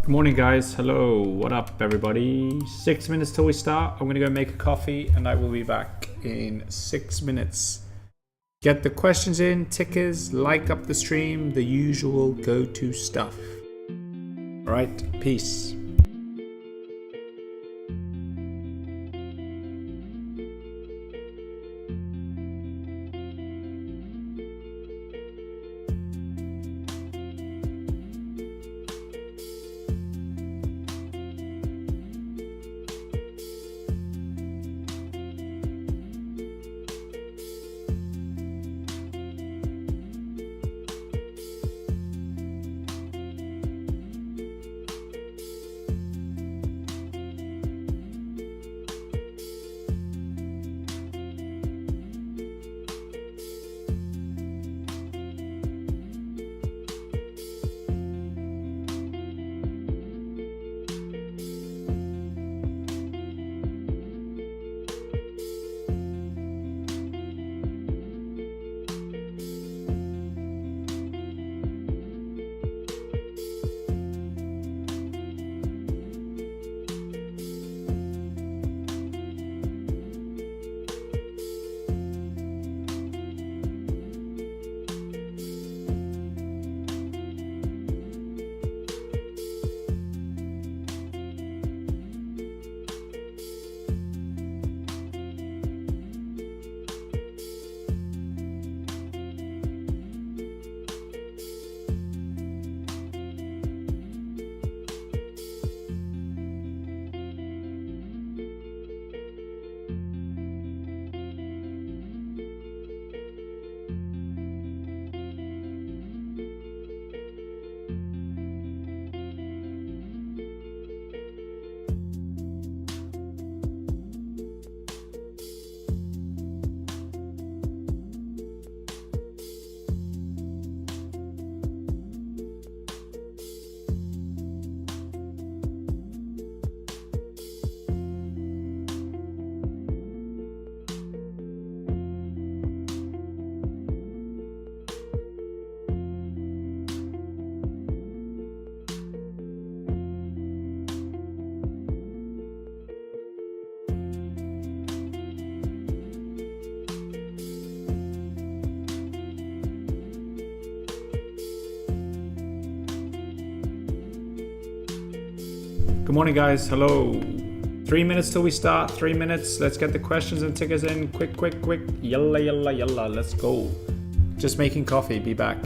Good morning, guys. Hello. What up, everybody? 6 minutes till we start. I'm gonna go make a coffee and I will be back in 6 minutes. Get the questions in, tickers, like up the stream, the usual go-to stuff. All right, peace. Good morning, guys. Hello. 3 minutes till we start. 3 minutes. Let's get the questions and tickers in. Quick. Yalla, yalla, yalla. Let's go. Just making coffee. Be back.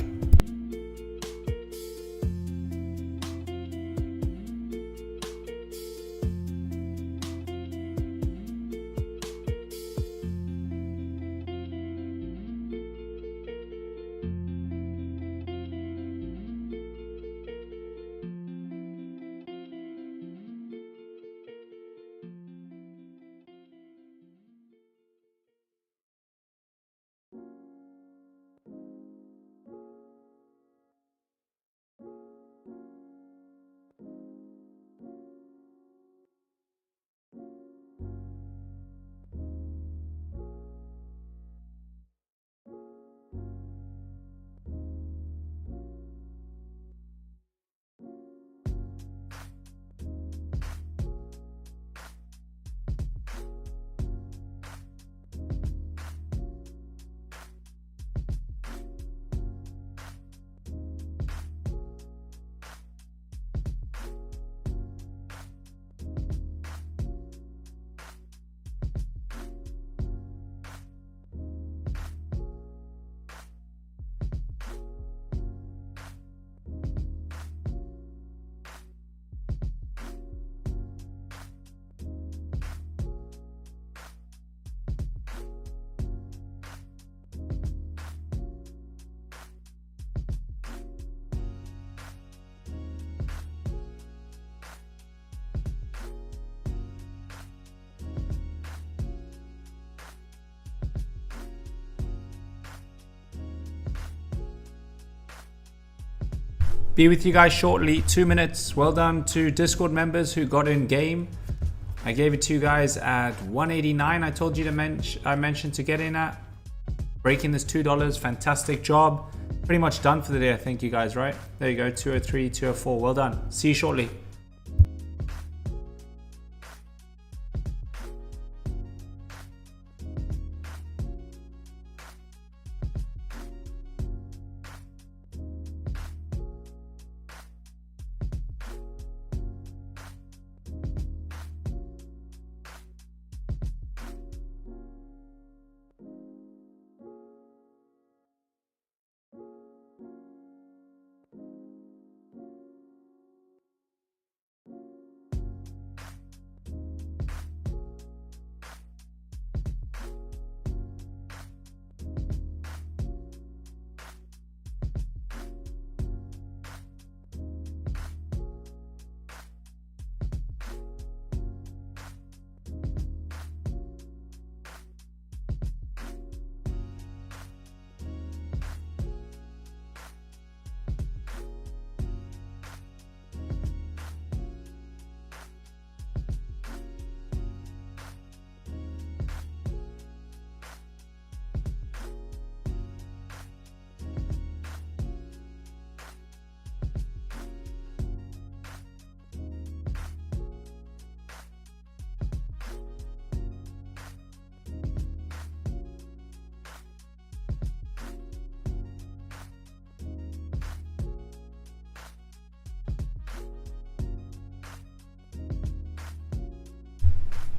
Be with you guys shortly. 2 minutes. Well done to Discord members who got in game. I gave it to you guys at 189. I told you to I mentioned to get in at. Breaking this $2. Fantastic job. Pretty much done for the day, I think, you guys, right? There you go. 203, 204. Well done. See you shortly.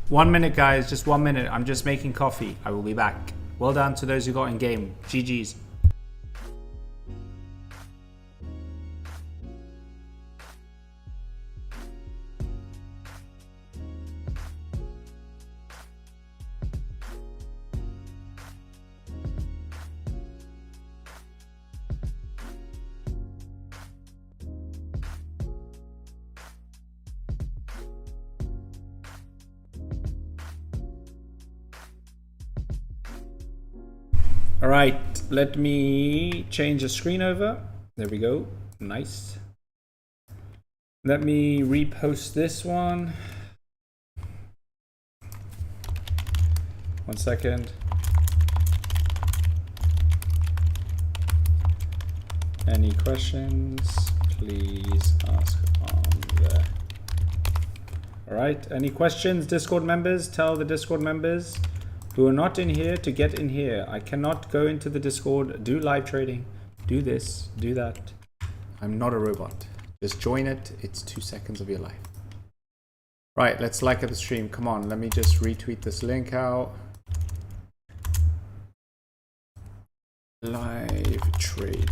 1 minute, guys. Just 1 minute. I'm just making coffee. I will be back. Well done to those who got in game. GG's. All right, let me change the screen over. There we go. Nice. Let me repost this one. 1 second. Any questions? Please ask on there. All right, any questions, Discord members? Tell the Discord members who are not in here to get in here. I cannot go into the Discord, do live trading, do this, do that. I'm not a robot. Just join it. It's 2 seconds of your life. Right, let's like the stream. Come on, let me just retweet this link out. Live trading.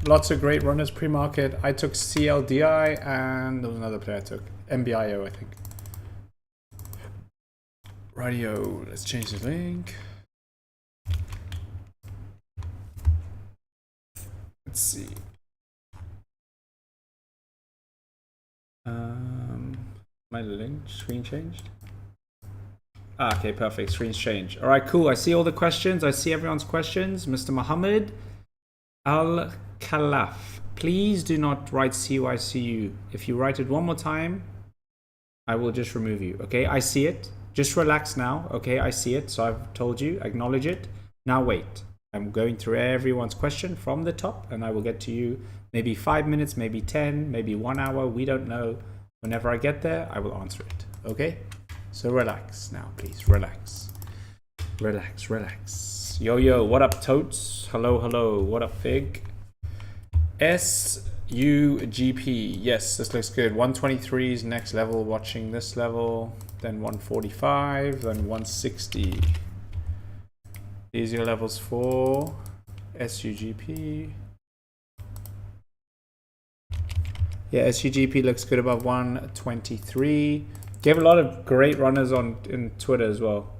Lots of great runners pre-market. I took CLDI and there was another player I took. MBIO, I think. Radio, let's change the link. Let's see. My link screen changed. Ah, okay, perfect. Screen's changed. All right, cool. I see all the questions. I see everyone's questions. Mr. Mohammed Al Khalaf, please do not write CUICU. If you write it one more time, I will just remove you. Okay, I see it. Just relax now. Okay, I see it. So I've told you, acknowledge it. Now wait. I'm going through everyone's question from the top and I will get to you maybe 5 minutes, maybe 10, maybe 1 hour. We don't know. Whenever I get there, I will answer it. Okay? So relax now, please. Relax. Relax, relax. Yo, yo, what up, Totes? Hello, hello. What up, Fig? SUGP. Yes, this looks good. 123 is next level. Watching this level. Then 145. Then 160. These are your levels for SUGP. Yeah, SUGP looks good above 123. Gave a lot of great runners in Twitter as well.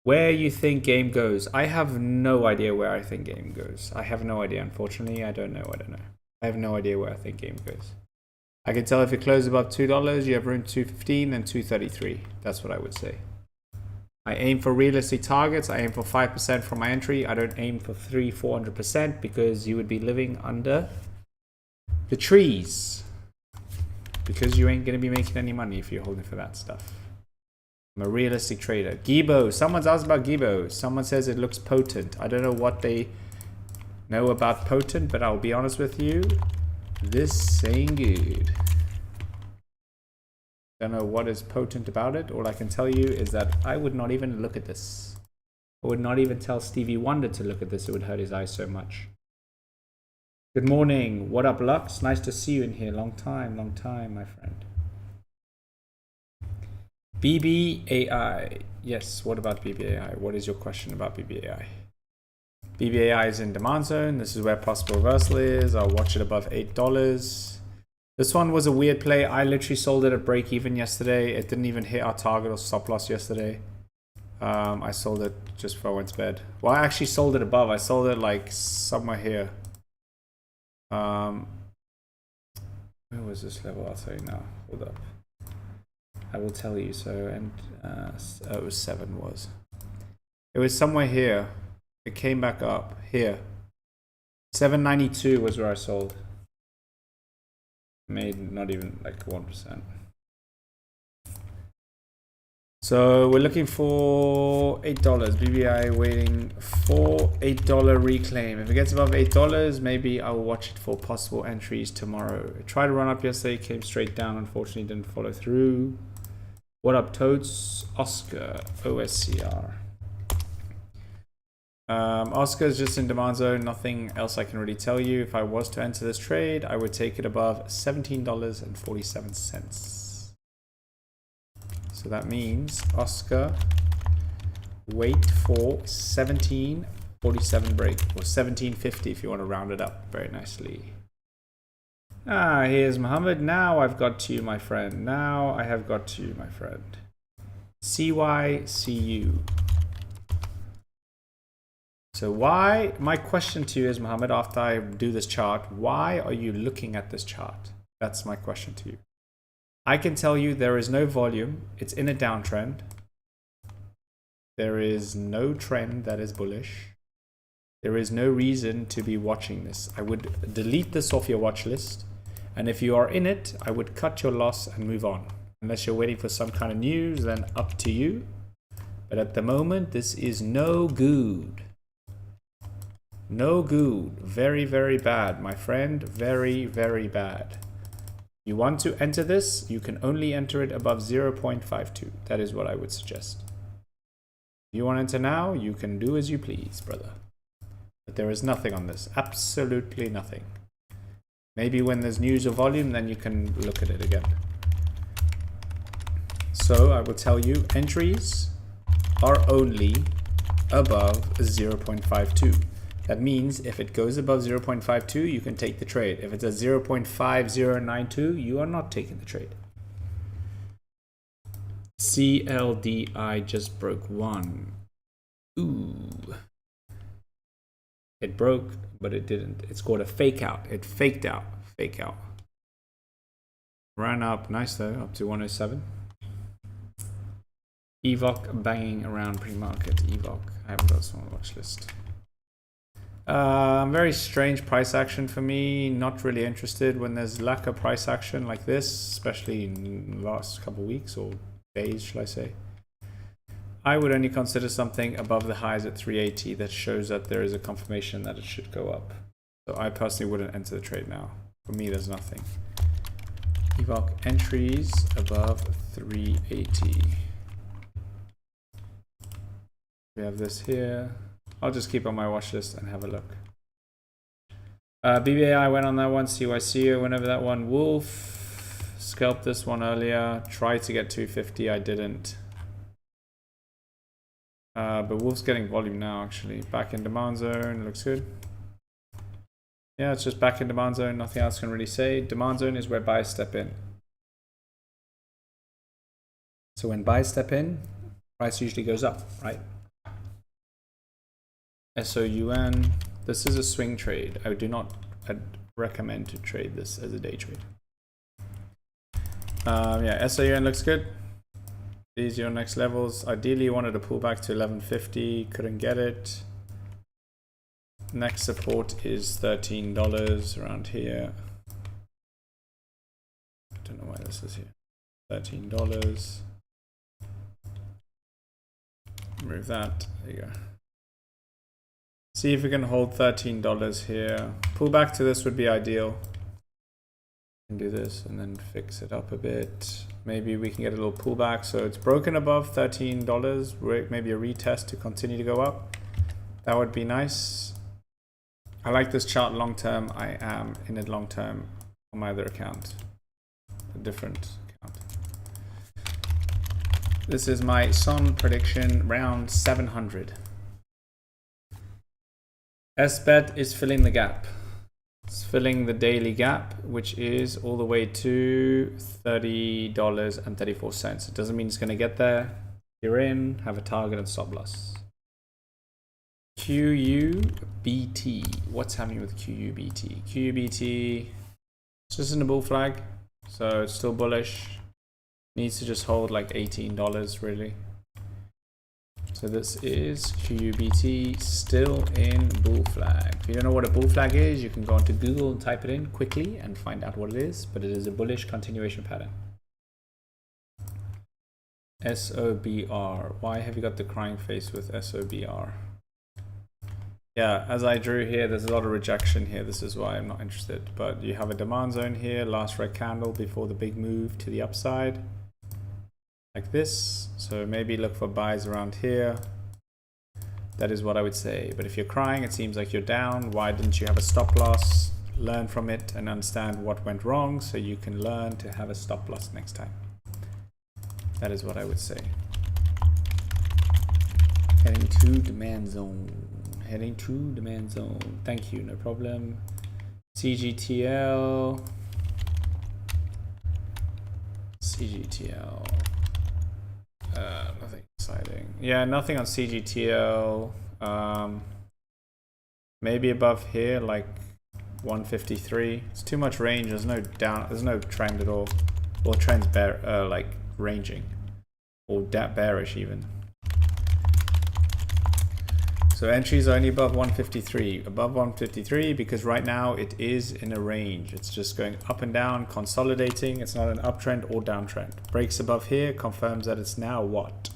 Where you think game goes? I have no idea where I think game goes. I have no idea, unfortunately. I don't know. I have no idea where I think game goes. I can tell if it closes above $2, you have room 215 and 233. That's what I would say. I aim for realistic targets. I aim for 5% from my entry. I don't aim for 400% because you would be living under the trees. Because you ain't going to be making any money if you're holding for that stuff. I'm a realistic trader. Gibo. Someone's asked about Gibo. Someone says it looks potent. I don't know what they know about potent, but I'll be honest with you. This ain't good. Don't know what is potent about it. All I can tell you is that I would not even look at this. I would not even tell Stevie Wonder to look at this. It would hurt his eyes so much. Good morning. What up, Lux? Nice to see you in here. Long time, my friend. BBAI. Yes, what about BBAI? What is your question about BBAI? BBAI is in demand zone. This is where possible reversal is. I'll watch it above $8. This one was a weird play. I literally sold it at break even yesterday. It didn't even hit our target or stop loss yesterday. I sold it just before I went to bed. Well, I actually sold it above. I sold it like somewhere here. Where was this level? I'll tell you now. Hold up. I will tell you. So, and it was 7 was. It was somewhere here. It came back up here. 792 was where I sold. Made not even like 1%. So we're looking for $8. BBI waiting for $8 reclaim. If it gets above $8, maybe I'll watch it for possible entries tomorrow. I tried to run up yesterday, came straight down. Unfortunately, didn't follow through. What up, Toads? Oscar, OSCR. Oscar is just in demand zone. Nothing else I can really tell you. If I was to enter this trade, I would take it above $17.47. So that means Oscar, wait for 1747 break, or 1750 if you want to round it up very nicely. Ah, here's Mohammed. Now I've got to you, my friend. Now I have got to you, my friend. CYCU. So why, my question to you is, Mohammed, after I do this chart, why are you looking at this chart? That's my question to you. I can tell you there is no volume. It's in a downtrend. There is no trend that is bullish. There is no reason to be watching this. I would delete this off your watch list. And if you are in it, I would cut your loss and move on. Unless you're waiting for some kind of news, then up to you. But at the moment, this is no good. No good. Very, very bad, my friend. Very, very bad. You want to enter this, you can only enter it above 0.52. That is what I would suggest. If you want to enter now, you can do as you please, brother. But there is nothing on this. Absolutely nothing. Maybe when there's news or volume, then you can look at it again. So I will tell you, entries are only above 0.52. That means if it goes above 0.52, you can take the trade. If it's at 0.5092, you are not taking the trade. CLDI just broke 1. Ooh. It broke, but it didn't. It's called a fake out. It faked out. Fake out. Ran up. Nice though. Up to 107. EVOC banging around pre-market. EVOC. I haven't got this on the watch list. Very strange price action for me. Not really interested when there's lack of price action like this, especially in the last couple of weeks or days, shall I say. I would only consider something above the highs at 380 that shows that there is a confirmation that it should go up. So I personally wouldn't enter the trade now. For me, there's nothing. EVOC entries above 380. We have this here. I'll just keep on my watch list and have a look. BBAI went on that one. CYCU went over that one. Wolf scalped this one earlier. Tried to get 250. I didn't. But Wolf's getting volume now, actually. Back in demand zone. Looks good. Yeah, it's just back in demand zone. Nothing else can really say. Demand zone is where buyers step in. So when buyers step in, price usually goes up, right? SOUN. This is a swing trade. I'd recommend to trade this as a day trade. Yeah, SOUN looks good. These are your next levels. Ideally, you wanted to pull back to 1150. Couldn't get it. Next support is $13 around here. I don't know why this is here. $13. Remove that. There you go. See if we can hold $13 here. Pull back to this would be ideal. And do this and then fix it up a bit. Maybe we can get a little pullback. So it's broken above $13. Maybe a retest to continue to go up. That would be nice. I like this chart long term. I am in it long term on my other account. A different account. This is my SON prediction, round 700. SBET is filling the gap. It's filling the daily gap, which is all the way to $30.34. It doesn't mean it's going to get there. You're in, have a target and stop loss. QUBT. What's happening with QUBT? QUBT, it's just in a bull flag, so it's still bullish. Needs to just hold like $18 really. So this is QUBT, still in bull flag. If you don't know what a bull flag is, you can go onto Google and type it in quickly and find out what it is, but it is a bullish continuation pattern. SOBR. Why have you got the crying face with SOBR? Yeah, as I drew here, there's a lot of rejection here. This is why I'm not interested. But you have a demand zone here, last red candle before the big move to the upside. Like this. So maybe look for buys around here. That is what I would say. But if you're crying, it seems like you're down. Why didn't you have a stop loss? Learn from it and understand what went wrong so you can learn to have a stop loss next time. That is what I would say. Heading to demand zone. Heading to demand zone. Thank you, no problem. CGTL. CGTL. Nothing exciting. Yeah, nothing on CGTL. Maybe above here, like 153. It's too much range. There's no down. There's no trend at all. Or trends like ranging, or bearish even. So entries are only above 153. Above 153 because right now it is in a range. It's just going up and down, consolidating. It's not an uptrend or downtrend. Breaks above here, confirms that it's now what?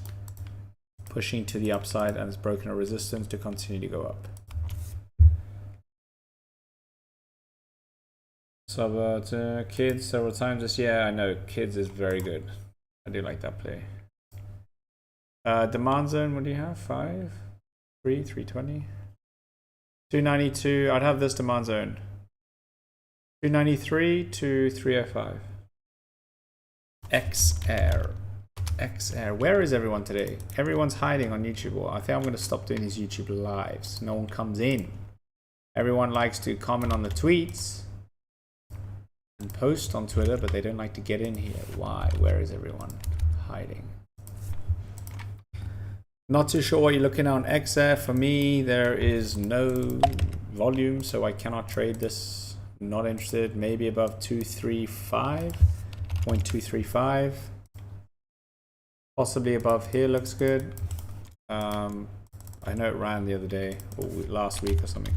Pushing to the upside, and it's broken a resistance to continue to go up. So kids several times this year. I know kids is very good. I do like that play. Demand zone, what do you have? 5? 320, 292. I'd have this demand zone 293 to 305. XAir. Where is everyone today? Everyone's hiding on YouTube. Well, I think I'm going to stop doing these YouTube lives. No one comes in. Everyone likes to comment on the tweets and post on Twitter, but they don't like to get in here. Why? Where is everyone hiding? Not too sure what you're looking at on XF. For me, there is no volume, so I cannot trade this. Not interested. Maybe above 235, 0.235. Possibly above here looks good. I know it ran the other day, or last week or something.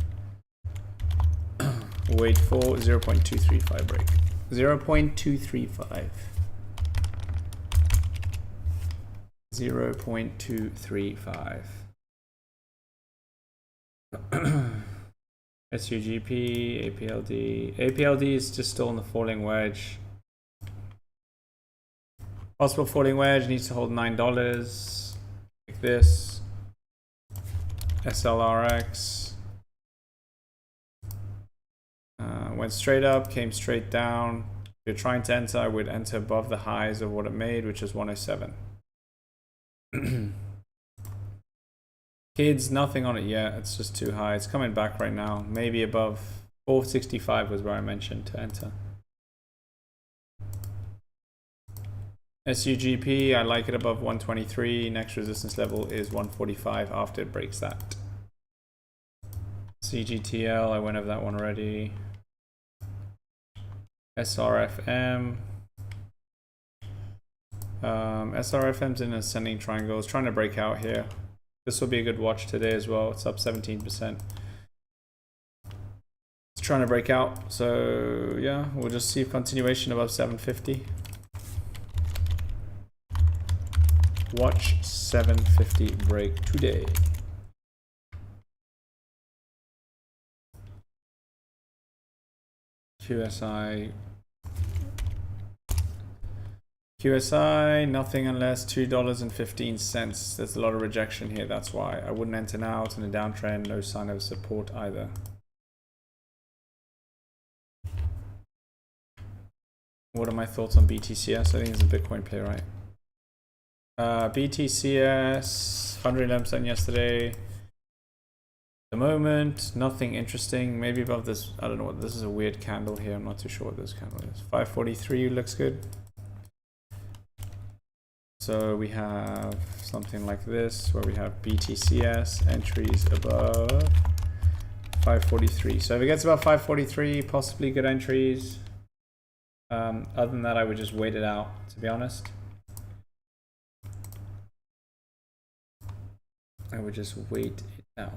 Wait for 0.235 break. 0.235. 0.235. SUGP, APLD. APLD is just still in the falling wedge. Possible falling wedge needs to hold $9. Like this. SLRX. Went straight up, came straight down. If you're trying to enter, I would enter above the highs of what it made, which is 107. Kids, nothing on it yet. It's just too high. It's coming back right now. Maybe above 465 was where I mentioned to enter. SUGP, I like it above 123. Next resistance level is 145 after it breaks that. CGTL, I went over that one already. SRFM. SRFM's in ascending triangle. It's trying to break out here. This will be a good watch today as well. It's up 17%. It's trying to break out. So yeah, we'll just see continuation above 750. Watch 750 break today. QSI, nothing unless $2.15. There's a lot of rejection here. That's why I wouldn't enter now. It's in a downtrend. No sign of support either. What are my thoughts on BTCS? I think it's a Bitcoin play, right? BTCS, 111% yesterday. The moment, nothing interesting. Maybe above this. I don't know what this is. A weird candle here. I'm not too sure what this candle is. 543 looks good. So we have something like this where we have BTCS entries above 543. So if it gets above 543, possibly good entries. Other than that, I would just wait it out, to be honest. I would just wait it out.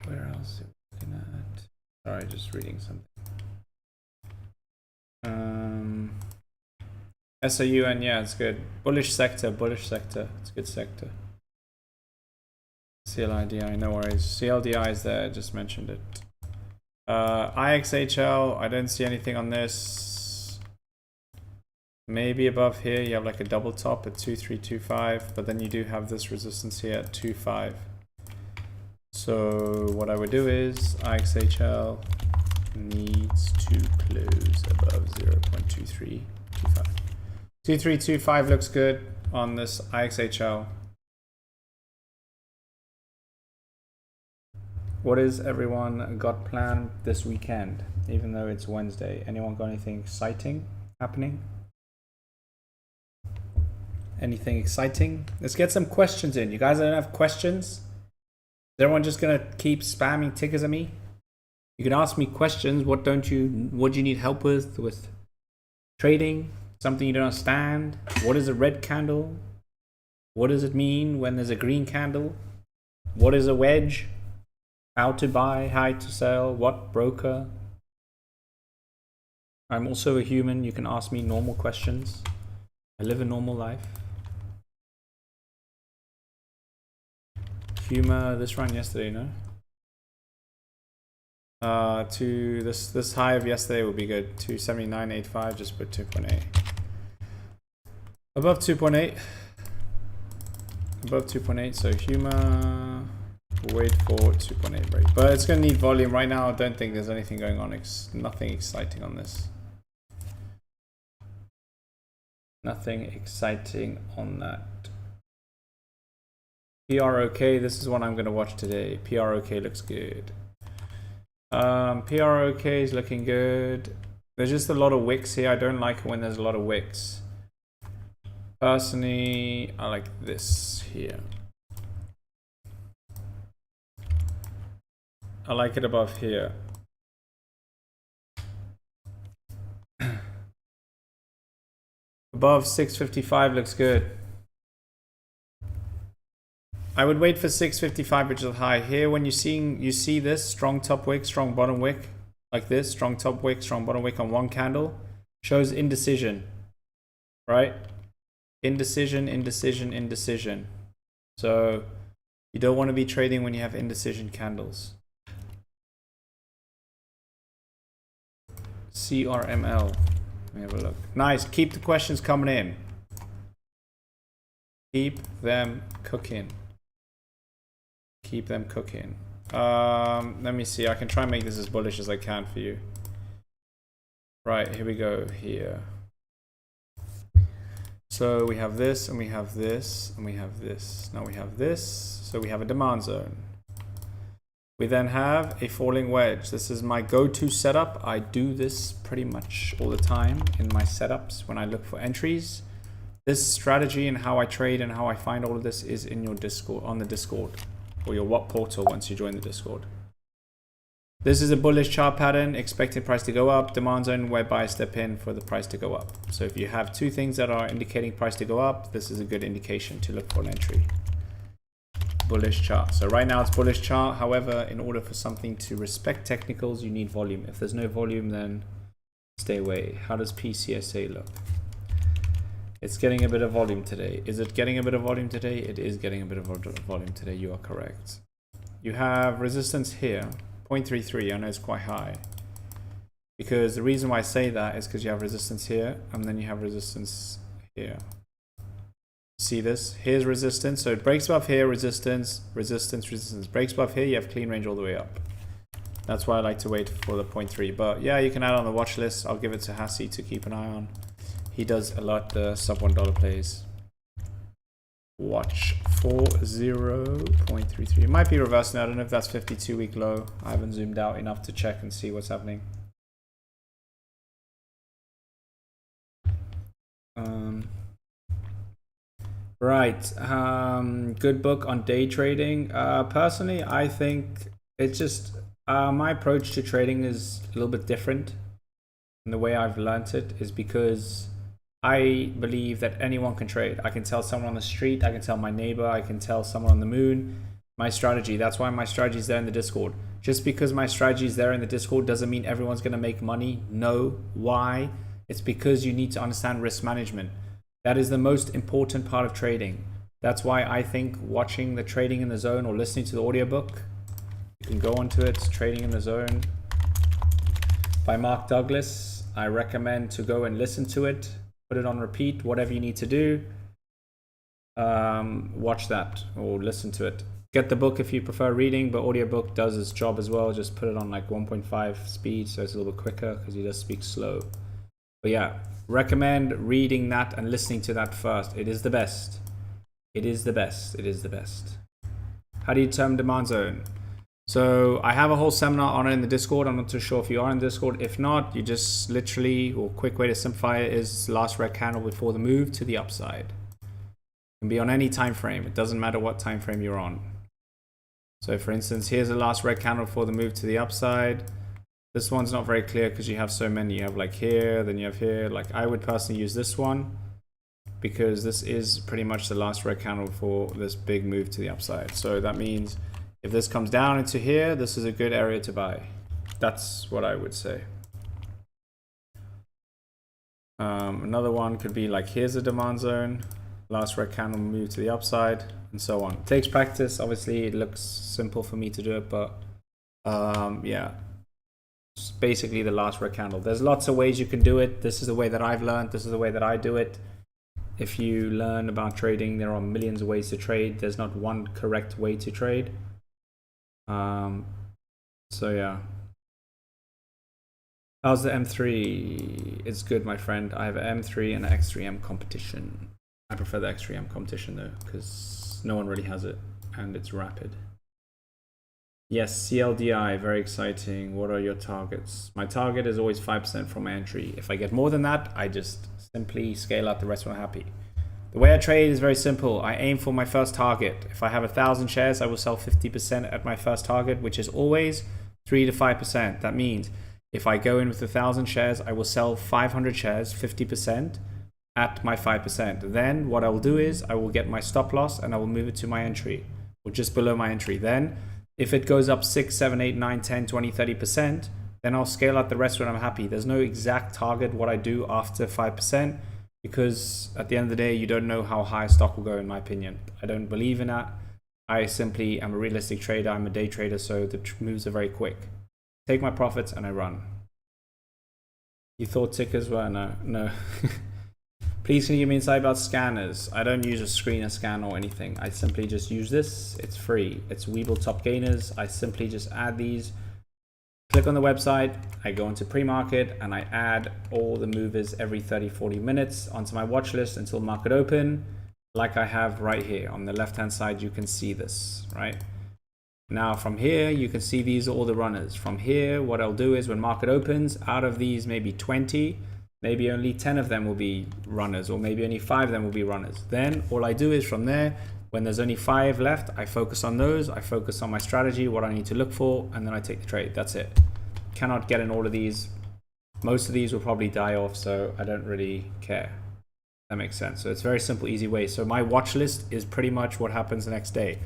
Where else are we looking at? Sorry, just reading something. SAUN, yeah, it's good. Bullish sector, It's a good sector. CLIDI, no worries. CLDI is there, just mentioned it. IXHL, I don't see anything on this. Maybe above here you have like a double top at 2325, but then you do have this resistance here at 25. So what I would do is IXHL needs to close above 0.2325. 2325 looks good on this IXHL. What is everyone got planned this weekend, even though it's Wednesday? Anyone got anything exciting happening? Anything exciting? Let's get some questions in. You guys don't have questions? Is everyone just gonna keep spamming tickers at me? You can ask me questions. What do you need help with trading? Something you don't understand? What is a red candle? What does it mean when there's a green candle? What is a wedge? How to buy, how to sell, what broker? I'm also a human. You can ask me normal questions. I live a normal life. Humor, this run yesterday, no? To this high of yesterday would be good. 279.85, just put 2.8. Above 2.8. Above 2.8, so humor, wait for 2.8 break. But it's gonna need volume right now. I don't think there's anything going on. Nothing exciting on this. Nothing exciting on that. PROK, this is what I'm gonna watch today. PROK looks good. PROK is looking good. There's just a lot of wicks here. I don't like it when there's a lot of wicks. Personally, I like this here. I like it above here. Above 655 looks good. I would wait for 655, which is high. Here, when you see this strong top wick, strong bottom wick, like this, strong top wick, strong bottom wick on one candle, shows indecision, right? Indecision, indecision, indecision. So you don't want to be trading when you have indecision candles. CRML. Let me have a look. Nice. Keep the questions coming in. Keep them cooking. Keep them cooking. Let me see. I can try and make this as bullish as I can for you. Right, here we go. Here. So we have this, and we have this, and we have this. Now we have this. So we have a demand zone. We then have a falling wedge. This is my go-to setup. I do this pretty much all the time in my setups when I look for entries. This strategy and how I trade and how I find all of this is in your Discord, on the Discord, or your what portal once you join the Discord. This is a bullish chart pattern, expecting price to go up, demand zone whereby I step in for the price to go up. So if you have two things that are indicating price to go up, this is a good indication to look for an entry. Bullish chart. So right now it's bullish chart. However, in order for something to respect technicals, you need volume. If there's no volume, then stay away. How does PCSA look? It's getting a bit of volume today. Is it getting a bit of volume today? It is getting a bit of volume today. You are correct. You have resistance here, 0.33. I know it's quite high. Because the reason why I say that is because you have resistance here, and then you have resistance here. See this? Here's resistance. So it breaks above here, resistance, resistance, resistance. Breaks above here, you have clean range all the way up. That's why I like to wait for the 0.3. But yeah, you can add on the watch list. I'll give it to Hassi to keep an eye on. He does a lot the sub $1 plays. Watch for 0.33. It might be reversing. I don't know if that's 52-week low. I haven't zoomed out enough to check and see what's happening. Right. Good book on day trading. Personally, I think it's just my approach to trading is a little bit different. And the way I've learnt it is because I believe that anyone can trade. I can tell someone on the street, I can tell my neighbor, I can tell someone on the moon my strategy. That's why my strategy is there in the Discord. Just because my strategy is there in the Discord doesn't mean everyone's going to make money. No. Why? It's because you need to understand risk management. That is the most important part of trading. That's why I think watching the Trading in the Zone or listening to the audiobook, you can go onto it, Trading in the Zone by Mark Douglas. I recommend to go and listen to it. put it on repeat, whatever you need to do. Watch that or listen to it. Get the book if you prefer reading, but audiobook does its job as well. Just put it on like 1.5 speed, so it's a little bit quicker because he does speak slow. But yeah, recommend reading that and listening to that first. It is the best. It is the best. It is the best. How do you determine demand zone? So I have a whole seminar on it in the Discord. I'm not too sure if you are in the Discord. If not, you just literally, or quick way to simplify it is last red candle before the move to the upside. It can be on any time frame. It doesn't matter what time frame you're on. So for instance, here's the last red candle before the move to the upside. This one's not very clear because you have so many. You have like here, then you have here. Like I would personally use this one because this is pretty much the last red candle for this big move to the upside. So that means if this comes down into here, this is a good area to buy. That's what I would say. Another one could be like, here's a demand zone, last red candle move to the upside, and so on. It takes practice. Obviously, it looks simple for me to do it, but yeah, it's basically the last red candle. There's lots of ways you can do it. This is the way that I've learned. This is the way that I do it. If you learn about trading, there are millions of ways to trade. There's not one correct way to trade. So yeah. How's the M3? It's good, my friend. I have an M3 and an X3M competition. I prefer the X3M competition though, because no one really has it and it's rapid. Yes, CLDI, very exciting. What are your targets? My target is always 5% from my entry. If I get more than that, I just simply scale out the rest when I'm happy. The way I trade is very simple. I aim for my first target. If I have 1,000 shares, I will sell 50% at my first target, which is always 3 to 5%. That means if I go in with 1,000 shares, I will sell 500 shares, 50% at my 5%. Then what I will do is I will get my stop loss and I will move it to my entry or just below my entry. Then if it goes up 6, 7, 8, 9, 10, 20, 30%, then I'll scale out the rest when I'm happy. There's no exact target what I do after 5%. Because at the end of the day, you don't know how high stock will go, in my opinion. I don't believe in that. I simply am a realistic trader. I'm a day trader, so the moves are very quick. Take my profits and I run. You thought tickers were? No. Please can you give me insight about scanners? I don't use a screener scan or anything. I simply just use this. It's free. It's Webull Top Gainers. I simply just add these. Click on the website, I go into pre-market and I add all the movers every 30-40 minutes onto my watch list until market open, like I have right here. On the left-hand side, you can see this, right? Now from here, you can see these are all the runners. From here, what I'll do is when market opens, out of these maybe 20, maybe only 10 of them will be runners, or maybe only 5 of them will be runners. Then all I do is from there, when there's only 5 left, I focus on those. I focus on my strategy, what I need to look for, and then I take the trade. That's it. Cannot get in all of these. Most of these will probably die off, so I don't really care. That makes sense. So it's a very simple, easy way. So my watch list is pretty much what happens the next day.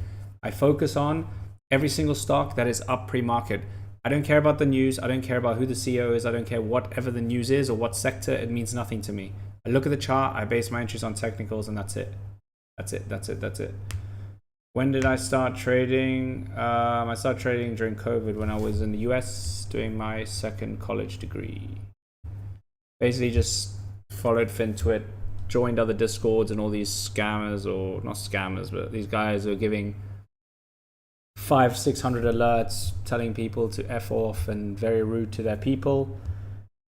I focus on every single stock that is up pre-market. I don't care about the news. I don't care about who the CEO is. I don't care whatever the news is or what sector. It means nothing to me. I look at the chart. I base my entries on technicals, and that's it. That's it. When did I start trading? I started trading during COVID when I was in the US doing my second college degree. Basically just followed FinTwit, joined other Discords and all these scammers, or not scammers, but these guys are giving 500-600 alerts telling people to F off and very rude to their people.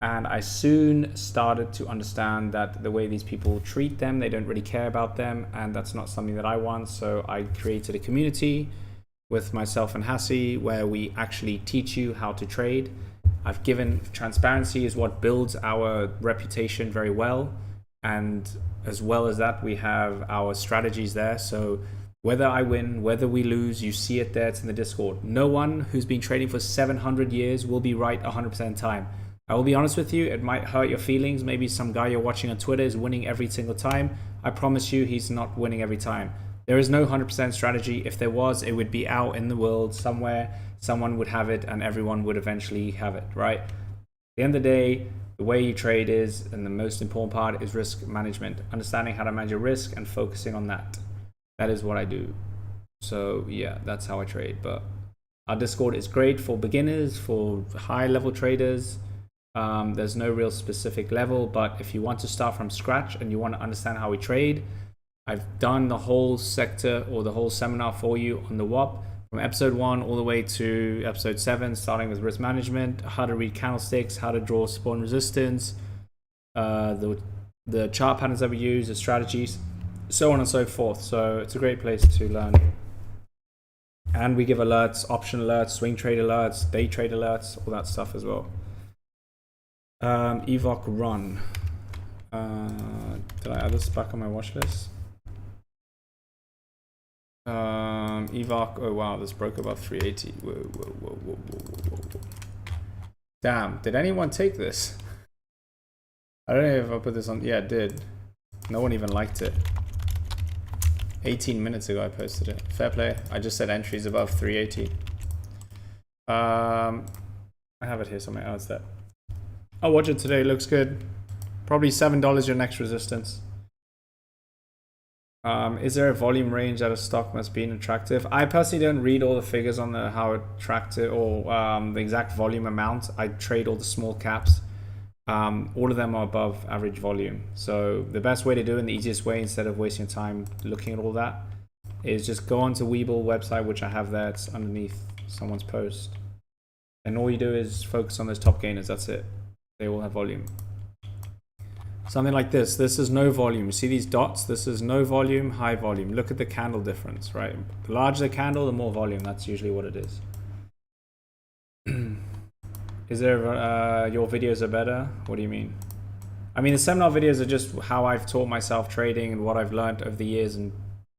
And I soon started to understand that the way these people treat them, they don't really care about them, and that's not something that I want. So I created a community with myself and Hassi where we actually teach you how to trade. I've given transparency is what builds our reputation very well, and as well as that, we have our strategies there. So whether I win, whether we lose, you see it there. It's in the Discord. No one who's been trading for 700 years will be right 100% of the time. I will be honest with you, it might hurt your feelings. Maybe some guy you're watching on Twitter is winning every single time. I promise you he's not winning every time. There is no 100% strategy. If there was, it would be out in the world somewhere. Someone would have it and everyone would eventually have it, right? At the end of the day, the way you trade is, and the most important part is risk management. Understanding how to manage your risk and focusing on that. That is what I do. So yeah, that's how I trade. But our Discord is great for beginners, for high level traders. There's no real specific level, but if you want to start from scratch and you want to understand how we trade, I've done the whole sector or the whole seminar for you on the WAP from episode 1 all the way to episode 7, starting with risk management, how to read candlesticks, how to draw support and resistance, the chart patterns that we use, the strategies, so on and so forth. So it's a great place to learn. And we give alerts, option alerts, swing trade alerts, day trade alerts, all that stuff as well. Evoc run. Did I add this back on my watch list? Evoc. Oh wow, this broke above 380. Whoa. Damn, did anyone take this? I don't know if I put this on. Yeah, it did. No one even liked it. 18 minutes ago I posted it. Fair play. I just said entries above 380. I have it here somewhere. Oh, it's that. I'll watch it today. Looks good. Probably $7 your next resistance. Is there a volume range that a stock must be attractive? I personally don't read all the figures on the how attractive or the exact volume amount. I trade all the small caps. All of them are above average volume. So the best way to do it, and the easiest way, instead of wasting time looking at all that, is just go onto Webull website, which I have there. It's underneath someone's post. And all you do is focus on those top gainers. That's it. They all have volume. Something like this. This is no volume. You see these dots? This is no volume, high volume. Look at the candle difference, right? The larger the candle, the more volume. That's usually what it is. Is there, your videos are better? What do you mean? I mean, the seminar videos are just how I've taught myself trading and what I've learned over the years and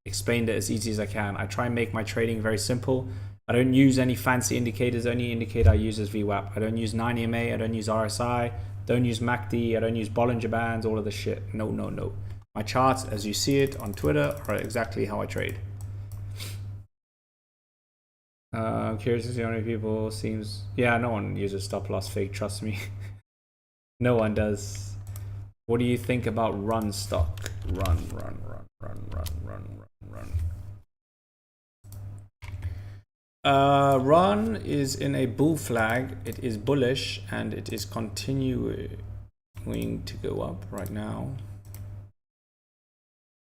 explained it as easy as I can. I try and make my trading very simple. I don't use any fancy indicators. The only indicator I use is VWAP. I don't use 9 EMA. I don't use RSI. Don't use MACD. I don't use Bollinger Bands, all of this shit. No. My charts, as you see it on Twitter, are exactly how I trade. I'm curious to see how many people seems... Yeah, no one uses stop loss fig, trust me. No one does. What do you think about run stock? Run. Run is in a bull flag. It is bullish and it is continuing to go up right now.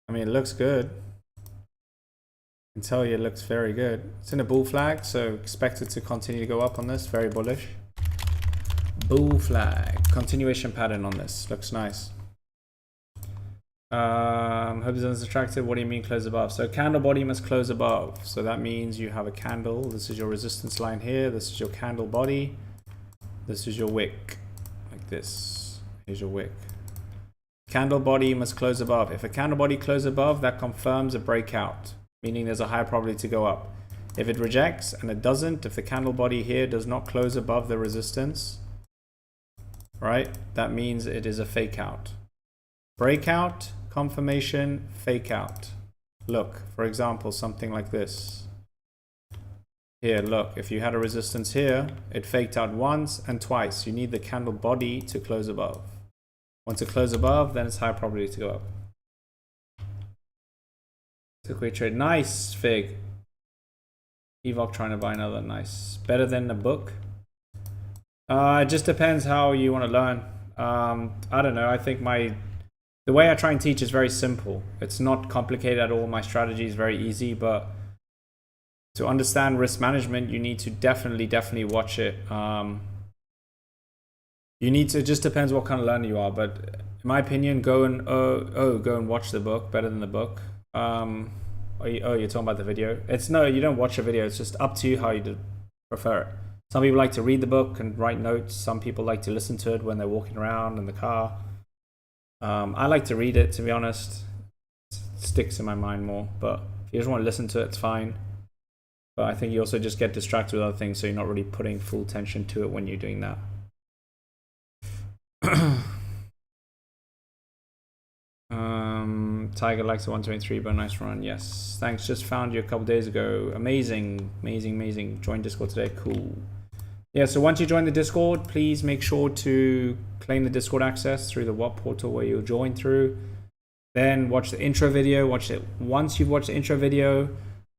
I mean, it looks good. I can tell you it looks very good. It's in a bull flag, so expect it to continue to go up on this. Very bullish. Bull flag. Continuation pattern on this. Looks nice. Hope this is attractive. What do you mean close above? So candle body must close above. So that means you have a candle. This is your resistance line here. This is your candle body. This is your wick. Like this. Here's your wick. Candle body must close above. If a candle body closes above, that confirms a breakout, meaning there's a high probability to go up. If it rejects and it doesn't, if the candle body here does not close above the resistance, right, that means it is a fake out. Breakout, confirmation, fake out. Look, for example, something like this. Here, look, if you had a resistance here, it faked out once and twice. You need the candle body to close above. Once it closes above, then it's high probability to go up. It's a quick trade. Nice, Fig. Evoc trying to buy another. Nice. Better than the book? It just depends how you want to learn. I don't know. I think the way I try and teach is very simple. It's not complicated at all. My strategy is very easy, but to understand risk management, you need to definitely watch it. You need to, it just depends what kind of learner you are, but in my opinion, go and watch the book. Better than the book. You're talking about the video. No, you don't watch a video. It's just up to you how you prefer it. Some people like to read the book and write notes. Some people like to listen to it when they're walking around in the car. I like to read it, to be honest. It sticks in my mind more, but if you just want to listen to it, it's fine. But I think you also just get distracted with other things, so you're not really putting full attention to it when you're doing that. Tiger likes the 123, but nice run. Yes, thanks. Just found you a couple days ago. Amazing. Join Discord today. Cool. Yeah, so once you join the Discord, please make sure to claim the Discord access through the WAP portal where you'll join through. Then watch the intro video. Watch it. Once you've watched the intro video,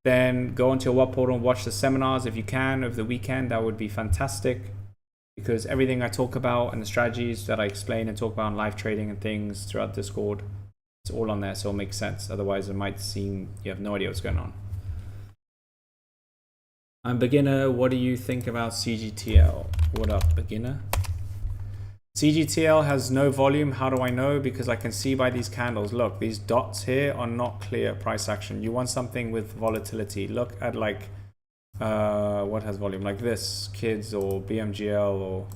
then go onto your WAP portal and watch the seminars if you can over the weekend. That would be fantastic. because everything I talk about and the strategies that I explain and talk about in live trading and things throughout Discord, it's all on there, so it'll make sense. Otherwise, it might seem you have no idea what's going on. I'm beginner. What do you think about CGTL? What up, beginner? CGTL has no volume. How do I know? Because I can see by these candles. Look, these dots here are not clear price action. You want something with volatility. Look at like, what has volume? Like this, KIDS or BMGL or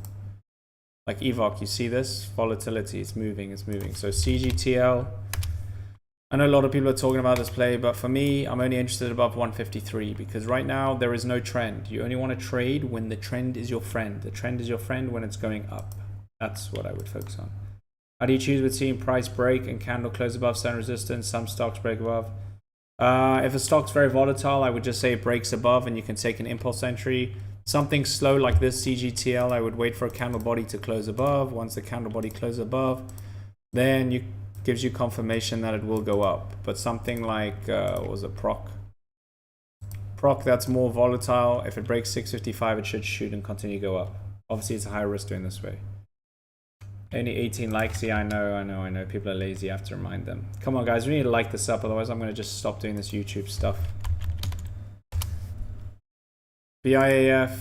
like EVOC. You see this? Volatility, it's moving, it's moving. So CGTL, I know a lot of people are talking about this play, but for me, I'm only interested above 153 because right now there is no trend. You only want to trade when the trend is your friend. The trend is your friend when it's going up. That's what I would focus on. How do you choose between price break and candle close above center resistance? Some stocks break above. If a stock's very volatile, I would just say it breaks above and you can take an impulse entry. Something slow like this CGTL, I would wait for a candle body to close above. Once the candle body closes above, then you gives you confirmation that it will go up. But something like what was it, proc that's more volatile, if it breaks 655 it should shoot and continue to go up. Obviously it's a high risk doing this way. Only 18 likes. Yeah, I know people are lazy. I have to remind them. Come on guys, we need to like this up, otherwise I'm going to just stop doing this YouTube stuff. BIAF,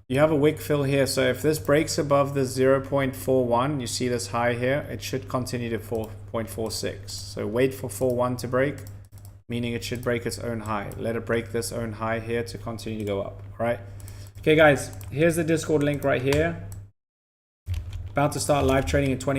you have a wick fill here, so if this breaks above the 0.41, you see this high here, it should continue to 4.46. So wait for 41 to break, meaning it should break its own high. Let it break this own high here to continue to go up. All right. Okay guys, here's the Discord link right here. About to start live trading in 20